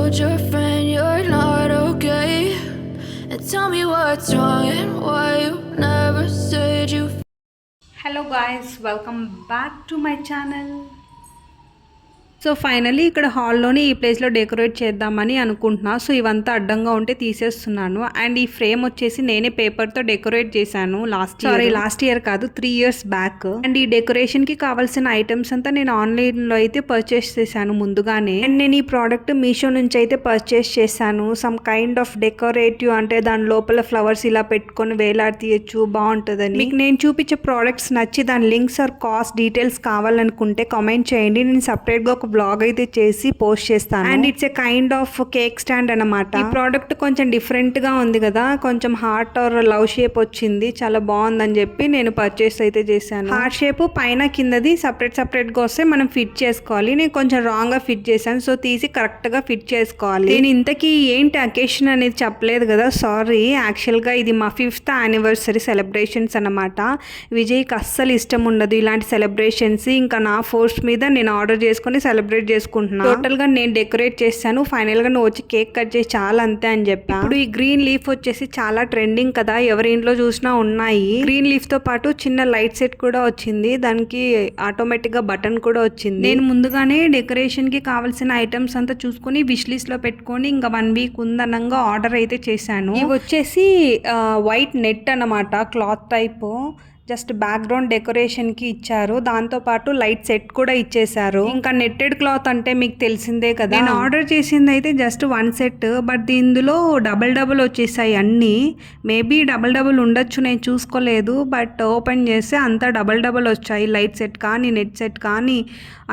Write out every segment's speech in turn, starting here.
told your friend you're not okay? And tell me what's wrong and why you never said you. Hello guys, welcome back to my channel. So finally ఇక్కడ హాల్లోనే ఈ ప్లేస్లో decorate చేద్దామని అనుకుంటున్నా. So ఇవంతా అడ్డంగా ఉంటే తీసేస్తున్నాను. అండ్ ఈ ఫ్రేమ్ వచ్చేసి నేనే పేపర్తో డెకరేట్ చేశాను లాస్ట్ ఇయర్ కాదు 3 years బ్యాక్. అండ్ ఈ డెకరేషన్కి కావాల్సిన ఐటమ్స్ అంతా నేను ఆన్లైన్లో అయితే పర్చేస్ చేశాను ముందుగానే. అండ్ నేను ఈ ప్రోడక్ట్ మీషో నుంచి అయితే పర్చేస్ చేశాను. సమ్ కైండ్ ఆఫ్ డెకరేటివ్, అంటే దాని లోపల ఫ్లవర్స్ ఇలా పెట్టుకొని వేలాడి తీయచ్చు, బాగుంటుందని. మీకు నేను చూపించే ప్రోడక్ట్స్ నచ్చి దాని లింక్స్ ఆర్ కాస్ట్ డీటెయిల్స్ కావాలనుకుంటే కామెంట్ చేయండి. నేను సపరేట్గా ఒక బ్లాగ్ అయితే చేసి పోస్ట్ చేస్తాను. And it's a kind of cake stand అన్నమాట. ఈ ప్రోడక్ట్ కొంచెం డిఫరెంట్ గా ఉంది కదా, కొంచెం హార్ట్ ఆర్ లవ్ షేప్ వచ్చింది, చాలా బాగుందని చెప్పి నేను పర్చేస్ అయితే చేశాను. హార్ట్ షేప్ పైన కిందది సపరేట్ గా వస్తే మనం ఫిట్ చేసుకోవాలి. నేను కొంచెం రాంగ్ గా ఫిట్ చేశాను, సో తీసి కరెక్ట్ గా ఫిట్ చేసుకోవాలి. నేను ఇంతకీ ఏంటి అకేషన్ అనేది చెప్పలేదు కదా, సారీ. యాక్చువల్ గా ఇది మా 5th anniversary సెలబ్రేషన్స్ అన్నమాట. విజయ్కి అస్సలు ఇష్టం ఉండదు ఇలాంటి సెలబ్రేషన్స్. ఇంకా నా ఫోర్స్ మీద నేను ఆర్డర్ చేసుకుని సెలబ్రేట్ చేసుకుంటున్నా. టోటల్ గా నేను డెకరేట్ చేశాను. ఫైనల్ గా నువ్వు వచ్చి కేక్ కట్ చేసి చాలా అంతే అని చెప్పి. ఇప్పుడు ఈ గ్రీన్ లీఫ్ వచ్చేసి చాలా ట్రెండింగ్ కదా, ఎవరి ఇంట్లో చూసినా ఉన్నాయి. గ్రీన్ లీఫ్ తో పాటు చిన్న లైట్ సెట్ కూడా వచ్చింది, దానికి ఆటోమేటిక్ గా బటన్ కూడా వచ్చింది. నేను ముందుగానే డెకరేషన్ కి కావాల్సిన ఐటమ్స్ అంతా చూసుకుని విష్ లిస్ట్ లో పెట్టుకొని ఇంకా 1 week ఉందనంగా ఆర్డర్ అయితే చేశాను. ఇవి వచ్చేసి వైట్ నెట్ అన్నమాట, cloth type. Just background decoration కి ఇచ్చారు, దాంతో పాటు లైట్ సెట్ కూడా ఇచ్చేసారు. ఇంకా నెట్టెడ్ క్లాత్ అంటే మీకు తెలిసిందే కదా. నేను ఆర్డర్ చేసింది అయితే జస్ట్ 1 set, బట్ ఇందులో డబుల్ వచ్చేసాయి అన్ని. మేబీ డబుల్ ఉండొచ్చు, నేను చూసుకోలేదు. బట్ ఓపెన్ చేస్తే అంతా డబుల్ వచ్చాయి. లైట్ సెట్ కానీ, నెట్ సెట్ కానీ,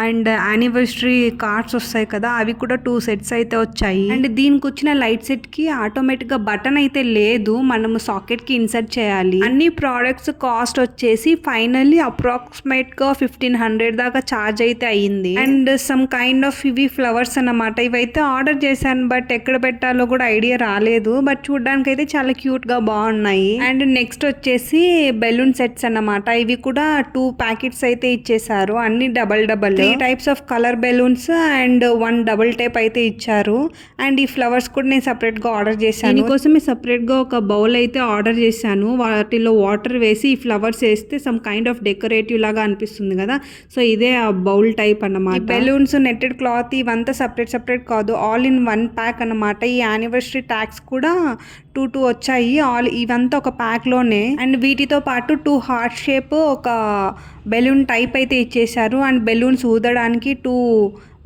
అండ్ యానివర్సరీ కార్డ్స్ వస్తాయి కదా, అవి కూడా 2 sets అయితే వచ్చాయి. అండ్ దీనికి వచ్చిన లైట్ సెట్ కి ఆటోమేటిక్ గా బటన్ అయితే లేదు, మనము సాకెట్ కి ఇన్సర్ట్ చేయాలి. అన్ని ప్రోడక్ట్స్ కాస్ట్ వచ్చేసి ఫైనల్లీ అప్రాక్సిమేట్ గా 1500 దాకా ఛార్జ్ అయితే అయ్యింది. అండ్ సమ్ కైండ్ ఆఫ్ ఇవి ఫ్లవర్స్ అన్నమాట. ఇవైతే ఆర్డర్ చేశాను, బట్ ఎక్కడ పెట్టాలో కూడా ఐడియా రాలేదు. బట్ చూడడానికి అయితే చాలా క్యూట్ గా బాగున్నాయి. అండ్ నెక్స్ట్ వచ్చేసి బెలూన్ సెట్స్ అన్నమాట. ఇవి కూడా 2 packets అయితే ఇచ్చేసారు, అన్ని double 3 types of colour balloons and 1 double type అయితే ఇచ్చారు. అండ్ ఈ ఫ్లవర్స్ కూడా నేను సపరేట్ గా ఆర్డర్ చేశాను. దీనికోసం సపరేట్ గా ఒక బౌల్ అయితే ఆర్డర్ చేశాను. వాటిలో వాటర్ వేసి ఈ ఫ్లవర్స్ వేస్తే సమ్ కైండ్ ఆఫ్ డెకరేటివ్ లాగా అనిపిస్తుంది కదా, సో ఇదే ఆ బౌల్ టైప్ అన్నమాట. బెలూన్స్, నెట్టెడ్ క్లాత్ ఇవంతా సపరేట్ కాదు, ఆల్ ఇన్ 1 pack అన్నమాట. ఈ యానివర్సరీ ట్యాగ్స్ కూడా 2 వచ్చాయి, ఆల్ ఇవంతా ఒక ప్యాక్ లోనే. అండ్ వీటితో పాటు 2 హార్ట్ షేప్ ఒక బెలూన్ టైప్ అయితే ఇచ్చేసారు. అండ్ బెలూన్స్ ఊదడానికి 2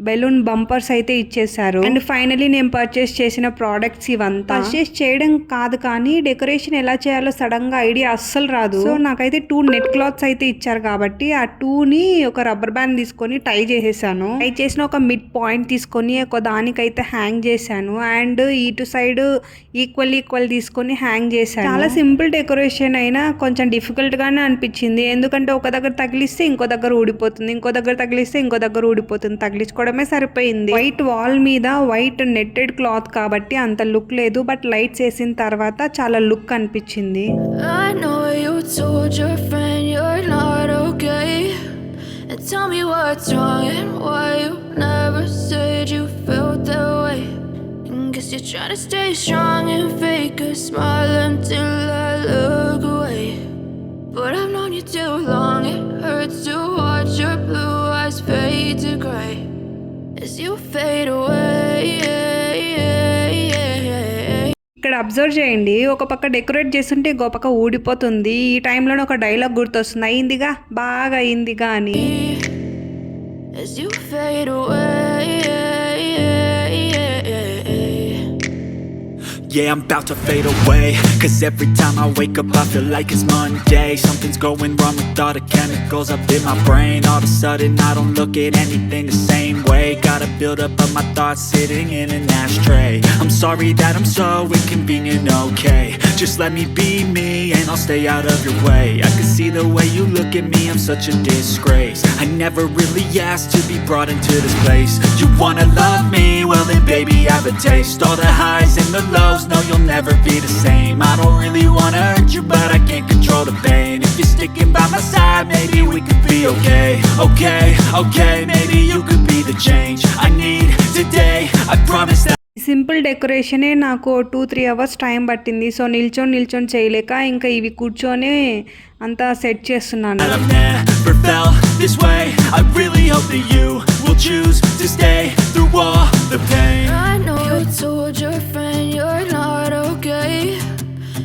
బెలూన్ బంపర్స్ అయితే ఇచ్చేసారు. అండ్ ఫైనలీ నేను పర్చేస్ చేసిన ప్రోడక్ట్స్ ఇవంతా. పర్చేస్ చేయడం కాదు కానీ డెకరేషన్ ఎలా చేయాలో సడన్ గా ఐడియా అస్సలు రాదు. సో నాకైతే 2 నెట్ క్లాత్స్ అయితే ఇచ్చారు కాబట్టి ఆ 2ని ఒక రబ్బర్ బ్యాండ్ తీసుకొని టై చేసేసాను. టై చేసిన ఒక మిడ్ పాయింట్ తీసుకొని ఒక దానికైతే హ్యాంగ్ చేశాను. అండ్ ఇటు సైడ్ ఈక్వల్ తీసుకొని హ్యాంగ్ చేశాను. చాలా సింపుల్ డెకరేషన్ అయినా కొంచెం డిఫికల్ట్ గానే అనిపించింది, ఎందుకంటే ఒక దగ్గర తగిలిస్తే ఇంకో దగ్గర ఊడిపోతుంది, ఇంకో దగ్గర తగిలిస్తే ఇంకో దగ్గర ఊడిపోతుంది. తగిలించుకోవడమే సరిపోయింది. వైట్ వాల్ మీద వైట్ నెట్టెడ్ క్లాత్ కాబట్టి అంత లుక్ లేదు, బట్ లైట్స్ వేసిన తర్వాత చాలా లుక్ అనిపించింది. I know you told your friend you're not okay. And tell me what's wrong and why you never said you felt that way. And guess you're trying to stay strong and fake a smile until I look away. But I've known you too long, it hurts to watch your blue eyes fade to gray as you fade away. ఇక్కడ observe చేయండి, ఒక పక్క decorate చేస్తుంటే ఇంకో పక్క ఊడిపోతుంది. ఈ టైంలోనే ఒక డైలాగ్ గుర్తొస్తుంది, అయిందిగా బాగా అయిందిగా అని. As you fade away. Yeah, I'm about to fade away, 'cause every time I wake up I feel like it's Monday. Something's going wrong with all the chemicals up in my brain. All of a sudden I don't look at anything the same way. Gotta build up of my thoughts sitting in an ashtray. I'm sorry that I'm so inconvenient, okay? Just let me be me and I'll stay out of your way. I can see the way you look at me, I'm such a disgrace. I never really asked to be brought into this place. You wanna love me? Well then baby have a taste. All the highs and the lows, no you'll never be the same. I don't really wanna hurt you, but I can't control the pain. If you're sticking by my side, maybe we could be okay. Okay, maybe you could be the change I need today. I promise that simple డెకరేషనే నాకు 2-3 hours time పట్టింది. So నిల్చొని చేయలేక ఇంకా ఇవి కూర్చొని అంతా set చేస్తున్నాను. And I've never felt this way. I really hope that you will choose to stay through all the pain. I know you told your friend you're not okay,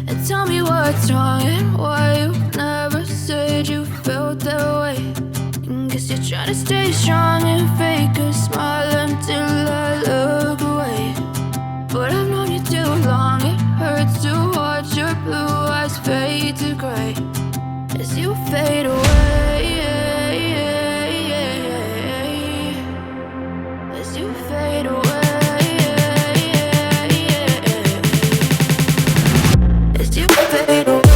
and tell me what's wrong and why you never said you felt that way. Guess you're trying to stay strong and fake a smile until I look away. But I've known you too long, it hurts to watch your blue eyes fade to grey as you fade away. As you fade away. As you fade away.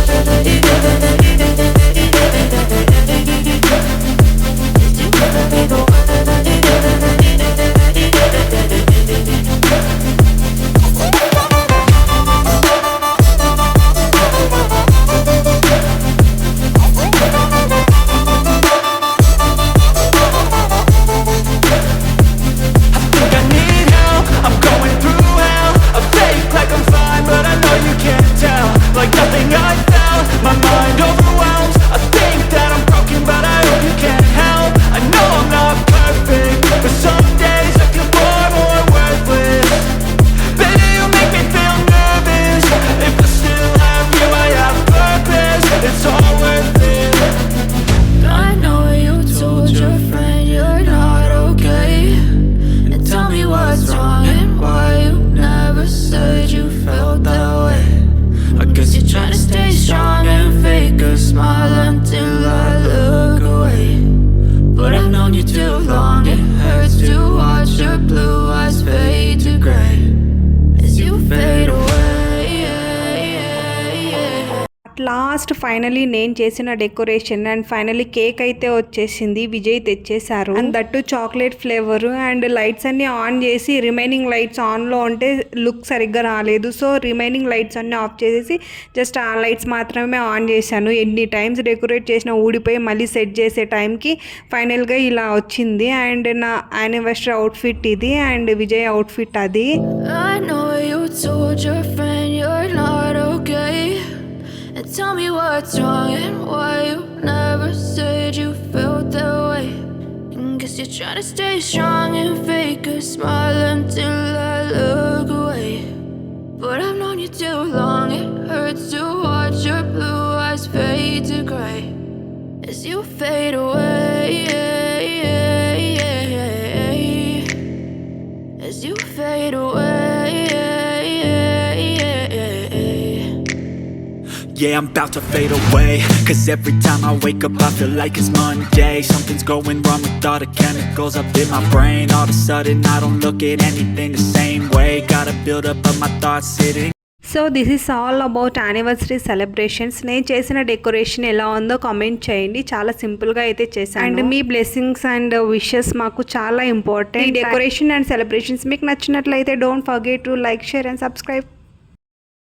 Last finally నేను చేసిన decoration and finally cake అయితే వచ్చేసింది. విజయ్ తెచ్చేశారు and that chocolate flavour and lights అన్ని on చేసి remaining lights ఆన్లో ఉంటే look సరిగ్గా రాలేదు. సో రిమైనింగ్ లైట్స్ అన్ని ఆఫ్ చేసేసి జస్ట్ ఆ లైట్స్ మాత్రమే ఆన్ చేశాను. ఎన్ని టైమ్స్ డెకరేట్ చేసినా ఊడిపోయి మళ్ళీ సెట్ చేసే టైంకి ఫైనల్గా ఇలా వచ్చింది. అండ్ నా యానివర్సరీ అవుట్ఫిట్ ఇది అండ్ విజయ్ అవుట్ఫిట్ అది. I know you told your friend you're not okay, and tell me what's wrong and why you never said you felt that way. Guess you're trying to stay strong and fake a smile until I look away. But I've known you too long, it hurts to watch your blue eyes fade to grey as you fade away. As you fade away. Yeah, I'm about to fade away, 'cause every time I wake up I feel like it's Monday. Something's going wrong with all the chemicals up in my brain. All of a sudden I don't look at anything the same way. Gotta build up of my thoughts sitting. So this is all about anniversary celebrations. నేను చేసిన decoration ఎలా ఉందో comment చేయండి. చాలా సింపుల్గా అయితే చేశాను and me blessings and wishes మాకు చాలా ఇంపార్టెంట్. ఈ డెకరేషన్ అండ్ సెలబ్రేషన్స్ మీకు నచ్చినట్లయితే don't forget to like, share and subscribe.